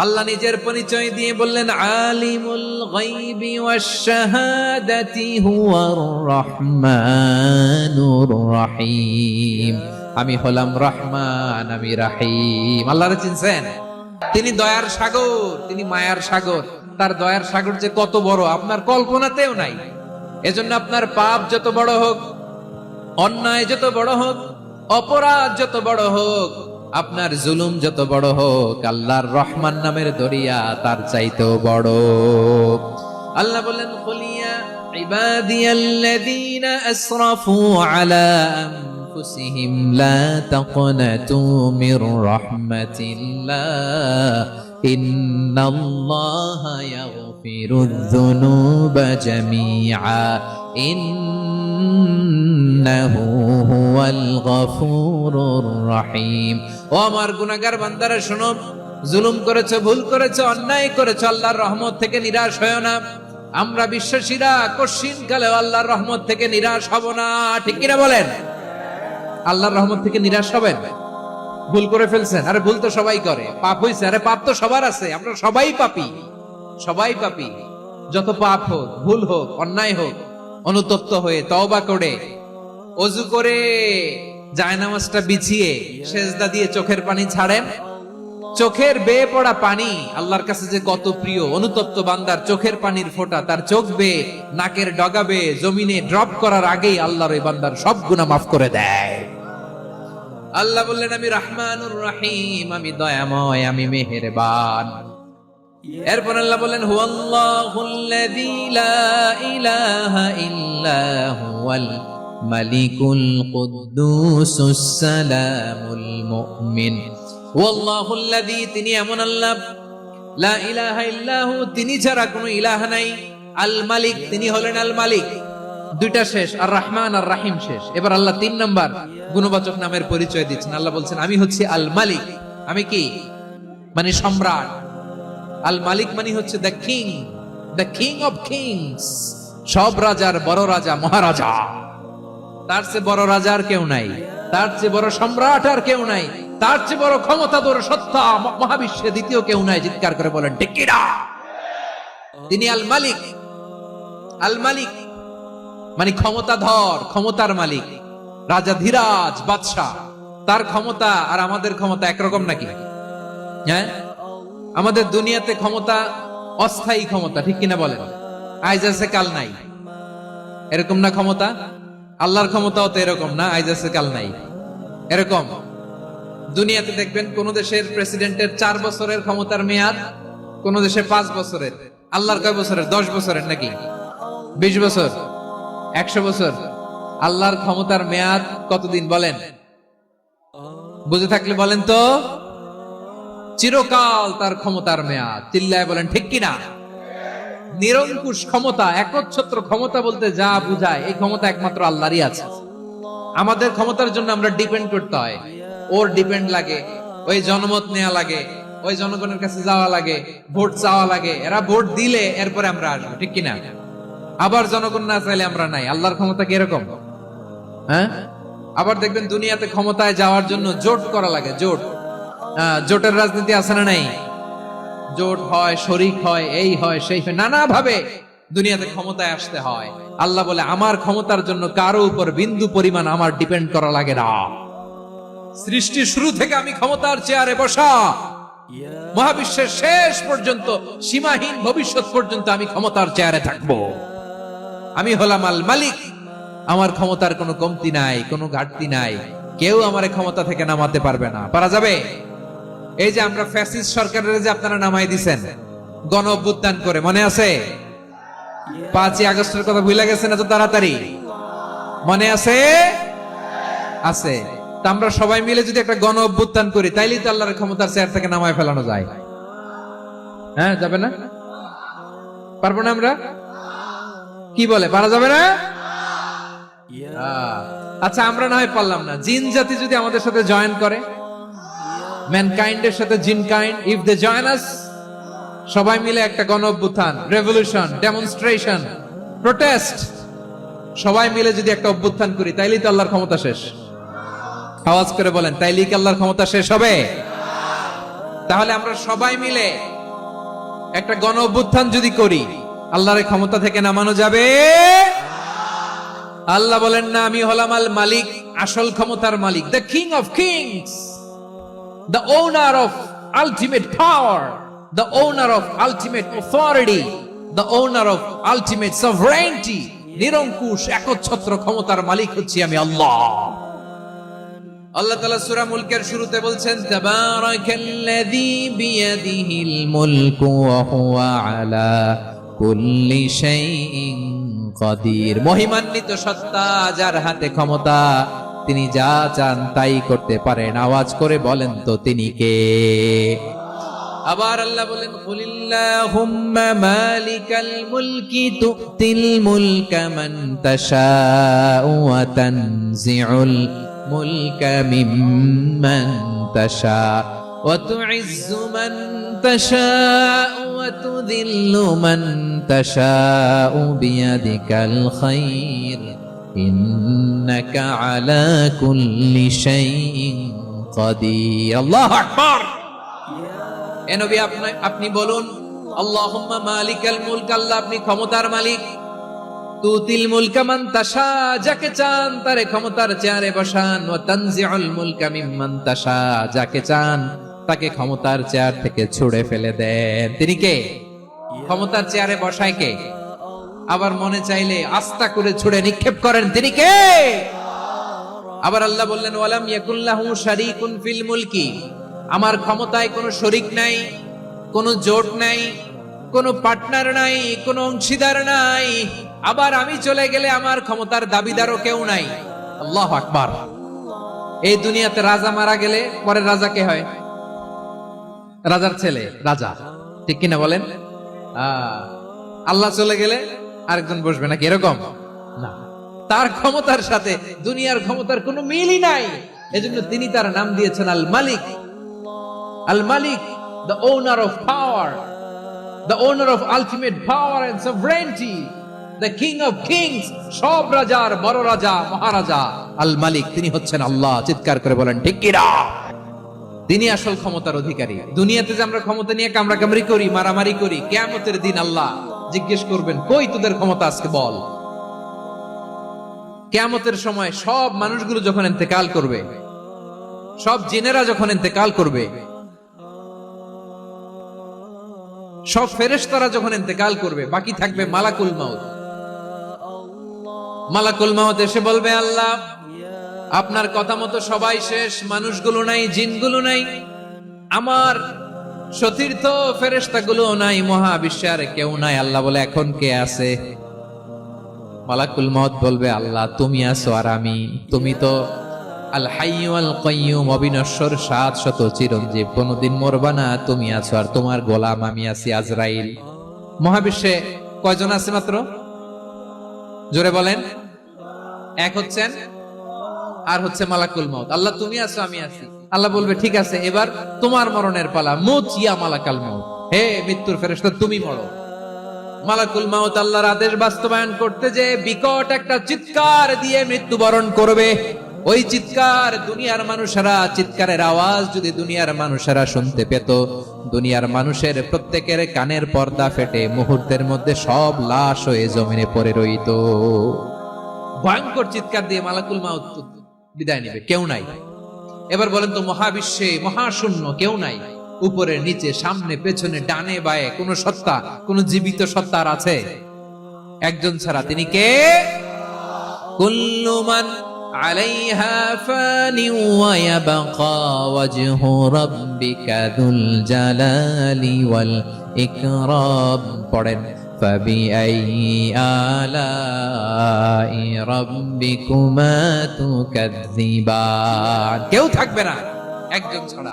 আল্লাহ নিজের পরিচয় দিয়ে বললেন, আলিমুল গায়বি ওয়াশ শাহাদাতি হুয়ার রহমানুর রহিম। আমি হলাম রহমান, আমি রাহিম। আল্লাহরে চিনছেন? তিনি দয়ার সাগর, তিনি মায়ার সাগর। তার দয়ার সাগর যে কত বড় আপনার কল্পনাতেও নাই। এজন্য আপনার পাপ যত বড় হোক, অন্যায় যত বড় হোক, অপরাধ যত বড় হোক, আপনার জুলুম যত বড় হোক, আল্লাহর রহমান নামের দরিয়া তার চাইতেও বড়। আল্লাহ বলেন, কুলিয়া ইবাদিয়াল্লাযীনা আসরাফু আলা আনফুসিহিম লা তাকনাতু মির রাহমাতিল্লাহ ইন্নাল্লাহা ইয়াগফিরুয যুনুবা জামিআ ইন্নাহু হুয়াল গফুরুর রহিম। ও আমার গুনাহগার বান্দারা শোনো, জুলুম করেছো, ভুল করেছো, অন্যায় করেছো, আল্লাহর রহমত থেকে নিরাশ হয়ো না। আমরা বিশ্বাসীরা কঠিন কালে আল্লাহর রহমত থেকে নিরাশ হব না, ঠিক কিনা বলেন? আল্লাহর রহমত থেকে নিরাশ হবেন? ভুল করে ফেলছেন, আরে ভুল তো সবাই করে। পাপ হইছে, আরে পাপ তো সবার আছে। আমরা সবাই পাপী, সবাই পাপী। যত পাপ হোক, ভুল হোক, অন্যায় হোক, অনুতপ্ত হয়ে তওবা করে ওযু করে জায়নামাজটা বিছিয়ে সেজদা দিয়ে চোখের পানি ছাড়েন। চোখের বেয়ে পড়া পানি আল্লাহর কাছে যে কত প্রিয়। অনুতপ্ত বান্দার চোখের পানির ফোঁটা তার চোখ বেয়ে, নাকের ডগা বেয়ে জমিনে ড্রপ করার আগেই আল্লাহর ওই বান্দার সব গুনাহ মাফ করে দেয়। আল্লাহ বললেন, আমি রহমানুর রহিম, আমি দয়াময়, আমি মেহেরবান। এরপর আল্লাহ বলেন, হুয়াল্লাহুল্লাযী লা ইলাহা ইল্লা হুয়াল মালিকুল কুদ্দুসুস সালামুল মুমিন। হুয়াল্লাহুল্লাযী, তিনি এমন আল্লাহ, লা ইলাহা ইল্লাহু, তিনি ছাড়া কোনো ইলাহ নাই। আল মালিক, তিনি হলেন আল মালিক। দুইটা শেষ, আর রহমান আর রাহিম শেষ। এবার আল্লাহ 3 নাম্বার গুণবাচক নামের পরিচয় দিচ্ছেন। আল্লাহ বলছেন, আমি হচ্ছে আল মালিক। আমি কি? মানে সম্রাট। আল মালিক মানে হচ্ছে the king, the king of kings. সব রাজার বড় রাজা, মহারাজা। তার চেয়ে বড় রাজা আর কেউ নাই, তার চেয়ে বড় সম্রাট আর কেউ নাই, তার চেয়ে বড় ক্ষমতাধর সত্তা মহাবিশ্বে দ্বিতীয় কেউ নাই। চিৎকার করে বলেন, ঠিক কিনা? তিনি আল মালিক। আল মালিক মানে ক্ষমতাধর, ক্ষমতার মালিক, রাজা ধীরাজ, বাদশাহ। তার ক্ষমতা আর আমাদের ক্ষমতা একরকম নাকি? হ্যাঁ, আমাদের দুনিয়াতে ক্ষমতা অস্থায়ী ক্ষমতা, ঠিক কিনা বলেন? আইজ আছে কাল নাই, এরকম না ক্ষমতা? আল্লাহর ক্ষমতাও তো এরকম না, আইজ আছে কাল নাই এরকম। দুনিয়াতে দেখবেন কোন দেশের প্রেসিডেন্টের 4 বছরের ক্ষমতার মেয়াদ, কোন দেশে 5 বছরের। আল্লাহর কয় বছরের? 10 বছরের নাকি 20 বছর, 100 বছর। আল্লাহর ক্ষমতার মেয়াদ কতদিন বলেন? বুঝে থাকলে বলেন তো। চিরকাল তার ক্ষমতার মেয়াদ। চিল্লায় বলেন, ঠিক কিনা? নিরঙ্কুশ ক্ষমতা, একচ্ছত্র ক্ষমতা বলতে যা বুঝায়, এই ক্ষমতা একমাত্র আল্লাহরই আছে। আমাদের ক্ষমতার জন্য আমরা ডিপেন্ড করতে হয়। ওর ডিপেন্ড লাগে, ওই জনমত নেওয়া লাগে, ওই জনগণের কাছে যাওয়া লাগে, ভোট চাওয়া লাগে। এরা ভোট দিলে এরপরে আমরা আসবো, ঠিক কিনা? আবার জনগণ না চাইলে আমরা নাই। আল্লাহর ক্ষমতা কি এরকম? হ্যাঁ। আবার দেখবেন দুনিয়াতে ক্ষমতায় যাওয়ার জন্য জোট করা লাগে। জোট, জোটের রাজনীতি আছে না নাই? জোট হয়, শরিক হয়, এই হয়, সেই হয়, নানা ভাবে দুনিয়াতে ক্ষমতায় আসতে হয়। আল্লাহ বলে, আমার ক্ষমতার জন্য কারো উপর বিন্দু পরিমাণ আমার ডিপেন্ড করা লাগে না। সৃষ্টির শুরু থেকে আমি ক্ষমতার চেয়ারে বসা, মহাবিশ্বের শেষ পর্যন্ত, সীমাহীন ভবিষ্যৎ পর্যন্ত আমি ক্ষমতার চেয়ারে থাকবো। আমি হলাম আল মালিক। আমার ক্ষমতার কোনো কমতি নাই, কোনো ঘাটতি নাই। কেউ আমার ক্ষমতা থেকে নামাতে পারবে না। পারা যাবে? এই যে আমরা ফ্যাসিস্ট সরকারের যে আপনারা নামাই দিছেন গণ অভ্যুত্থান করে, মনে আছে? 5ই আগস্টের কথা ভুলে গেছেন এত তাড়াতাড়ি? মনে আছে? আছে। তা আমরা সবাই মিলে যদি একটা গণ অভ্যুত্থান করি, তাইলেই তো আল্লাহর ক্ষমতার চেয়ার থেকে নামায় ফেলানো যায়। হ্যাঁ, যাবে না? পারবো না আমরা? কি বলে, পারা যাবে না? আচ্ছা, আমরা না হয় পারলাম না, জিন জাতি যদি আমাদের সাথে জয়েন করে, ম্যানকাইন্ডের সাথে জিনকাইন্ড, ইফ দে জয়েন আস, সবাই মিলে একটা গণ অভ্যুত্থান, রেভলিউশন, ডেমনস্ট্রেশন, প্রোটেস্ট, সবাই মিলে যদি একটা অভ্যুত্থান করি, তাইলেই তো আল্লাহর ক্ষমতা শেষ। আওয়াজ করে বলেন, তাইলেই কি আল্লাহর ক্ষমতা শেষ হবে? তাহলে আমরা সবাই মিলে একটা গণ অভ্যুত্থান যদি করি, আল্লাহর ক্ষমতা থেকে নামানো যাবে? আল্লাহ বলেন না, আমি হলাম আল মালিক, আসল ক্ষমতার মালিক, the king of kings, the owner of ultimate power, the owner of ultimate authority, the owner of ultimate sovereignty. নিরঙ্কুশ একচ্ছত্র ক্ষমতার মালিক হচ্ছি আমি আল্লাহ। আল্লাহ তাআলা সূরা মুলকের শুরুতে বলছেন, তাবারাকাল্লাযী বিয়াদিহিল মুলকু ওয়া হুয়া আলা কুল্লি শাইইন কাদির। মহিমান্বিত সত্তা, যার হাতে ক্ষমতা, তিনি যা চান তাই করতে পারেন। আওয়াজ করে বলেন তো তিনি কে? আবার আল্লাহ বলেন, কুলিল্লাহুম্মা মালিকাল মুলকি তুতিল মুলকা মান তাশাউ ওয়া তানজিউল মুলকা মিম্মান তাশা ওয়া তুইজ্জু মান তাশাউ ওয়া তুযিল্লু মান তাশাউ বিয়াদিকাল খায়র ইন্নাকা আলা কুল্লি শাইইন কাদির। আল্লাহু আকবার। এ নবী, আপনি বলুন, আল্লাহুম্মা মালিকাল মুলক, আল্লাহ আপনি ক্ষমতার মালিক। তুতিল মুলকা মান তাশা, যাকে চান তারে ক্ষমতার চেয়ারে বসান। ওয়া তানজিউল মুলকা মিম্মান তাশা, যাকে চান তাকে ক্ষমতার চেয়ার থেকে ছুড়ে ফেলে দেন। তিনি কে? ক্ষমতার চেয়ারে বসায় কে? আবার মনে চাইলে আস্থা করে ছুড়ে নিক্ষেপ করেন, তিনি কে? আবার আল্লাহ বললেন, ওয়ালাম ইয়াকুল্লাহু শারীকুন ফিল মুলকি, আমার ক্ষমতায় কোনো শরীক নাই, কোনো জোট নাই, কোনো পার্টনার নাই, কোনো অংশীদার নাই। আবার আমি চলে গেলে আমার ক্ষমতার দাবিদারও কেউ নাই। আল্লাহু আকবার। এই দুনিয়াতে রাজা মারা গেলে পরের রাজা কে হয়? রাজার ছেলে রাজা, ঠিক কিনা বলেন? আল্লাহ চলে গেলে আরেকজন বসবে নাকি? এরকম না, তার ক্ষমতার সাথে দুনিয়ার ক্ষমতার কোনো মিলই নাই। এজন্য তিনি তার নাম দিয়েছেন আল মালিক। আল মালিক, the owner of power, the owner of ultimate power and sovereignty, the king of kings, সব রাজার বড় রাজা, মহারাজা আল মালিক, তিনি হচ্ছেন আল্লাহ। চিৎকার করে বলেন ঠিক কি না? তিনি আসল ক্ষমতার অধিকারী। দুনিয়াতে যে আমরা ক্ষমতা নিয়ে কামড়াকামড়ি করি, মারামারি করি, কিয়ামতের দিন আল্লাহ জিজ্ঞেস করবেন, কই তোদের ক্ষমতা আজকে বল। কিয়ামতের সময় সব মানুষগুলো যখন ইন্তেকাল করবে, সব জিনেরা যখন ইন্তেকাল করবে, সব ফেরেশতারা যখন ইন্তেকাল করবে, বাকি থাকবে মালাকুল মাউত। মালাকুল মাউত এসে বলবে, আল্লাহ আপনার কথা মতো সবাই শেষ, মানুষগুলো নাই, জিনগুলো নাই, আমার সতীর্থ ফেরেশতাগুলো নাই, মহাবিশ্বে আর কেউ নাই। আল্লাহ বলে, এখন কে আছে? মালাকুল মাউত বলবে, আল্লাহ তুমি আছো আর আমি। তুমি তো আল হাইয়্যু আল কাইয়্যুম, অবিনশ্বর, শাশ্বত, চিরঞ্জীব, কোনদিন মরবা না। তুমি আছো আর তোমার গোলাম আমি আছি আজরাইল। মহাবিশ্বে কয়জন আছে মাত্র? জোরে বলেন। এক হচ্ছেন আর হচ্ছে মালাকুল মাউত। আল্লাহ তুমি আছো আমি আছি। আল্লাহ বলবে, ঠিক আছে, এবার তোমার মরণের পালা। মুত ইয়া মালাকাল মাউত, হে মৃত্যুর ফেরেশতা তুমি মরো। মালাকুল মাউত আল্লাহর আদেশ বাস্তবায়ন করতে যে বিকট একটা চিৎকার দিয়ে মৃত্যুবরণ করবে। ওই চিৎকার দুনিয়ার মানুষেরা, চিৎকারের আওয়াজ যদি দুনিয়ার মানুষেরা শুনতে পেত, দুনিয়ার মানুষের প্রত্যেকের কানের পর্দা ফেটে মুহূর্তের মধ্যে সব লাশ হয়ে জমিনে পড়ে রইত। ভয়ঙ্কর চিৎকার দিয়ে মালাকুল মাউত বিদায় নেবে, কেউ নাই। এবার বলেন তো, মহাবিশ্বে মহাশূন্য, কেউ নাই। উপরে নিচে, সামনে পেছনে, ডানে বায়ে কোন সত্তা, কোন জীবিত সত্তা আর আছে? একজন ছাড়া, তিনি কে? কুল্লু মান আলাইহা ফানি ওয়া ইয়াবকা ওয়াজহু রাব্বিকা যুল জালালি ওয়াল ইকরাম। পড়েন, ফাবিআইয়ি আলাই রাব্বিকুমা তুকাযযিবান। কেউ থাকবে না একজন ছাড়া।